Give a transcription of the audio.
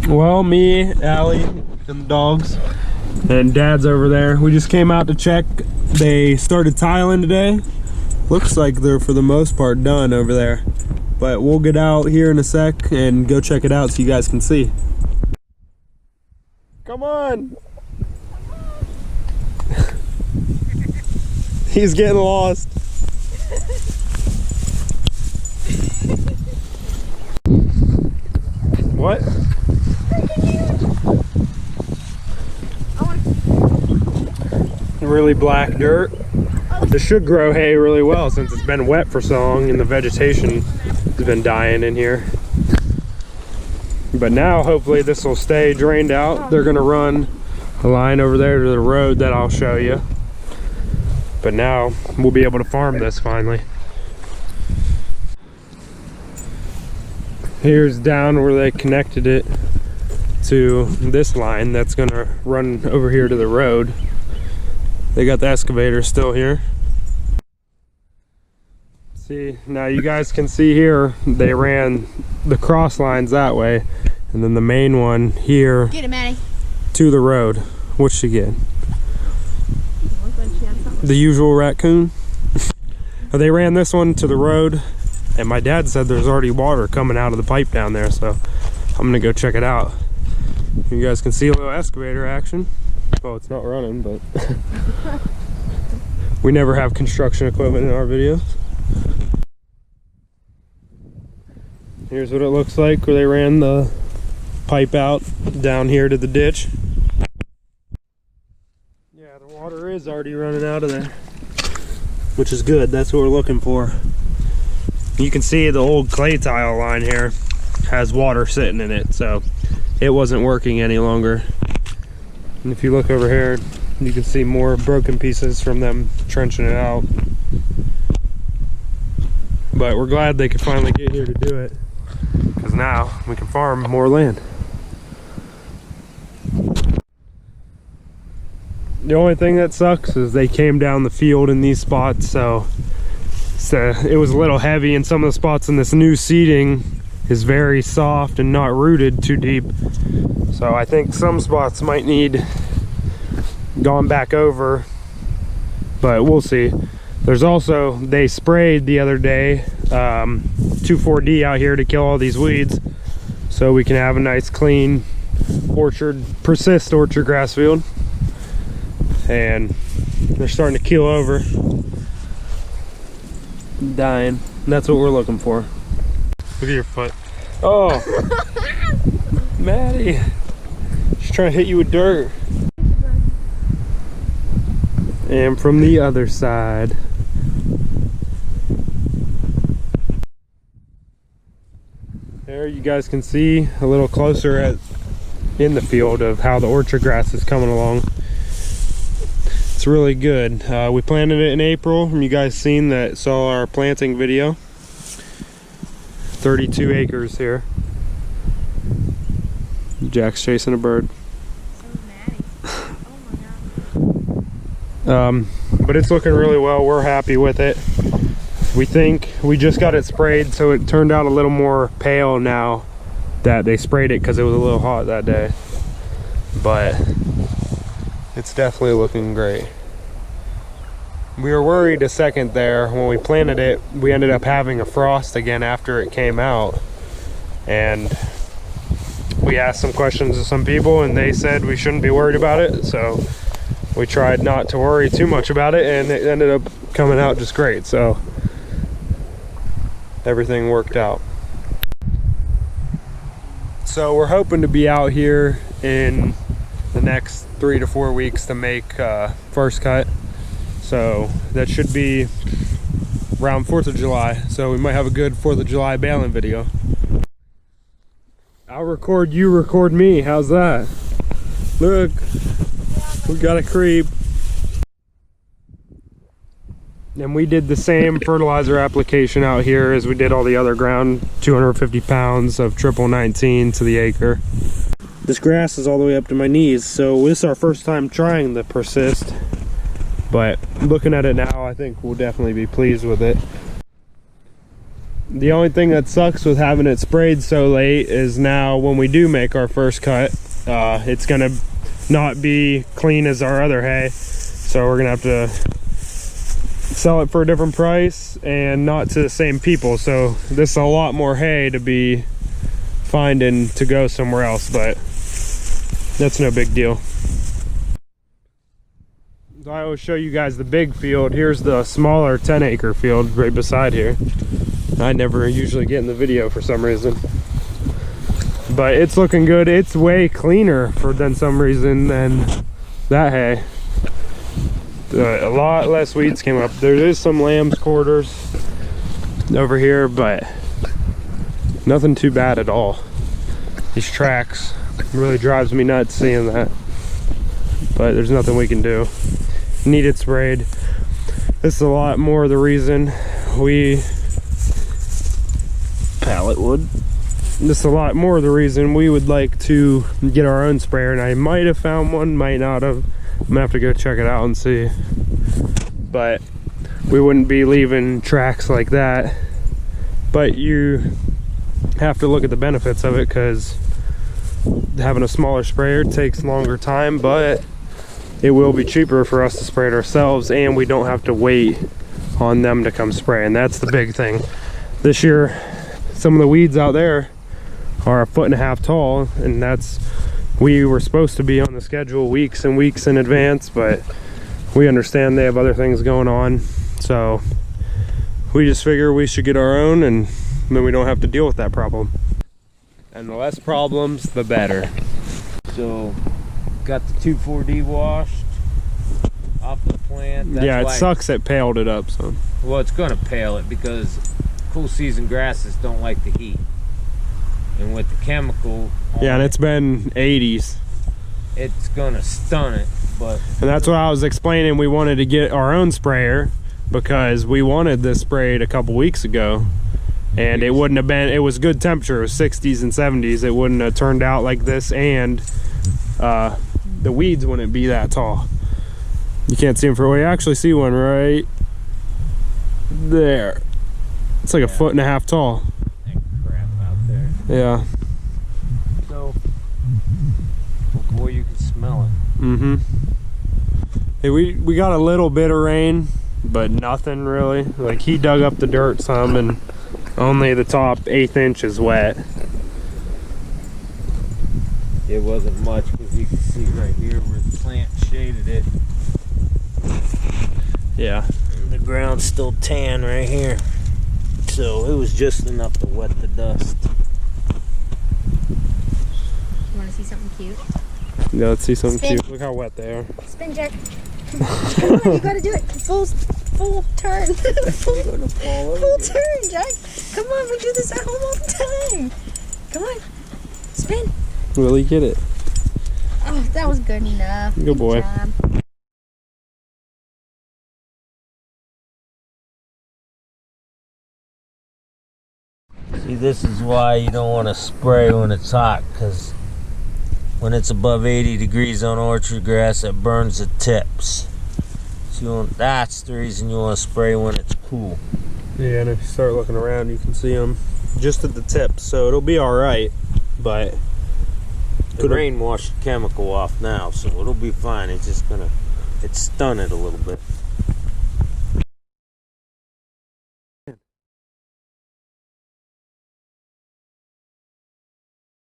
Well, me, Allie, and the dogs, and Dad's over there. We just came out to check. They started tiling today. Looks like they're for the most part done over there. But we'll get out here in a sec and go check it out so you guys can see. Come on! He's getting lost. What? Really black dirt. This should grow hay really well since it's been wet for so long and the vegetation has been dying in here. But now hopefully this will stay drained out. They're gonna run a line over there to the road that I'll show you. But now we'll be able to farm this finally. Here's down where they connected it to this line that's gonna run over here to the road. They got the excavator still here. See, now you guys can see here, they ran the cross lines that way, and then the main one here get it, Maddie. To the road. What's she get? The usual raccoon. They ran this one to the road, and my dad said there's already water coming out of the pipe down there, so I'm gonna go check it out. You guys can see a little excavator action. Well, it's not running, but we never have construction equipment in our videos. Here's what it looks like where they ran the pipe out down here to the ditch. Yeah, the water is already running out of there, which is good. That's what we're looking for. You can see the old clay tile line here has water sitting in it, so it wasn't working any longer. And if you look over here, you can see more broken pieces from them trenching it out. But we're glad they could finally get here to do it, because now we can farm more land. The only thing that sucks is they came down the field in these spots, so it was a little heavy, and some of the spots in this new seeding is very soft and not rooted too deep. So I think some spots might need gone back over, but we'll see. There's also, they sprayed the other day 2,4-D out here to kill all these weeds, so we can have a nice clean orchard, persist orchard grass field. And they're starting to keel over, dying. And that's what we're looking for. Look at your foot. Oh, Maddie, she's trying to hit you with dirt. And from the other side. There you guys can see a little closer in the field of how the orchard grass is coming along. It's really good. We planted it in April. You guys saw our planting video. 32 acres here. Jack's chasing a bird. But it's looking really well. We're happy with it. We think we just got it sprayed, so it turned out a little more pale now that they sprayed it because it was a little hot that day. But it's definitely looking great. We were worried a second there when we planted it. We ended up having a frost again after it came out, and we asked some questions to some people and they said we shouldn't be worried about it, so we tried not to worry too much about it, and it ended up coming out just great. So everything worked out. So we're hoping to be out here in the next 3 to 4 weeks to make first cut. So that should be around 4th of July. So we might have a good 4th of July baling video. I'll record you, record me. How's that? Look, we got a creep. And we did the same fertilizer application out here as we did all the other ground. 250 pounds of triple 19 to the acre. This grass is all the way up to my knees, so this is our first time trying the Persist. But looking at it now, I think we'll definitely be pleased with it. The only thing that sucks with having it sprayed so late is now when we do make our first cut, it's gonna not be clean as our other hay. So we're gonna have to sell it for a different price and not to the same people. So this is a lot more hay to be finding to go somewhere else, but that's no big deal. So I always show you guys the big field. Here's the smaller 10-acre field right beside here. I never usually get in the video for some reason, but it's looking good. It's way cleaner than some reason than that hay. A lot less weeds came up. There is some lamb's quarters over here, but nothing too bad at all. These tracks really drives me nuts seeing that, but there's nothing we can do. Need it sprayed. This is a lot more the reason we pallet wood. This is a lot more the reason we would like to get our own sprayer, and I might have found one, might not have. I'm gonna have to go check it out and see, but we wouldn't be leaving tracks like that. But you have to look at the benefits of it, because having a smaller sprayer takes longer time, but it will be cheaper for us to spray it ourselves, and we don't have to wait on them to come spray. And that's the big thing. This year, some of the weeds out there are 1.5 feet tall, and we were supposed to be on the schedule weeks and weeks in advance, but we understand they have other things going on, so we just figure we should get our own, and then we don't have to deal with that problem. And the less problems, the better. So got the 2,4-D washed off the plant. That's yeah, it sucks it paled it up some. Well, it's gonna pale it because cool season grasses don't like the heat, and with the chemical yeah, and it's been 80s, it's gonna stun it. But and that's what I was explaining. We wanted to get our own sprayer because we wanted this sprayed a couple weeks ago, and it wouldn't have been, it was good temperature, it was 60s and 70s, it wouldn't have turned out like this, and the weeds wouldn't be that tall. You can't see them for, well, you actually see one right there. It's like 1.5 feet tall. that crap out there. Yeah. So, oh boy, you can smell it. Mm-hmm. Hey, we got a little bit of rain, but nothing really. Like, he dug up the dirt some, and only the top 1/8 inch is wet. It wasn't much, because you can see right here where the plant shaded it. Yeah. The ground's still tan right here, so it was just enough to wet the dust. You want to see something cute? Yeah, let's see something Spin. cute. Look how wet they are. Spin, Jack. Come on, you gotta do it. Full turn. full turn, Jack. Come on, we do this at home all the time. Come on. Spin. Will he get it? Oh, that was good enough. Good boy. Job. See, this is why you don't want to spray when it's hot, because when it's above 80 degrees on orchard grass, it burns the tips. So that's the reason you want to spray when it's cool. Yeah, and if you start looking around, you can see them just at the tips, so it'll be all right. But the rain washed the chemical off now, so it'll be fine. It's just gonna, stun it a little bit.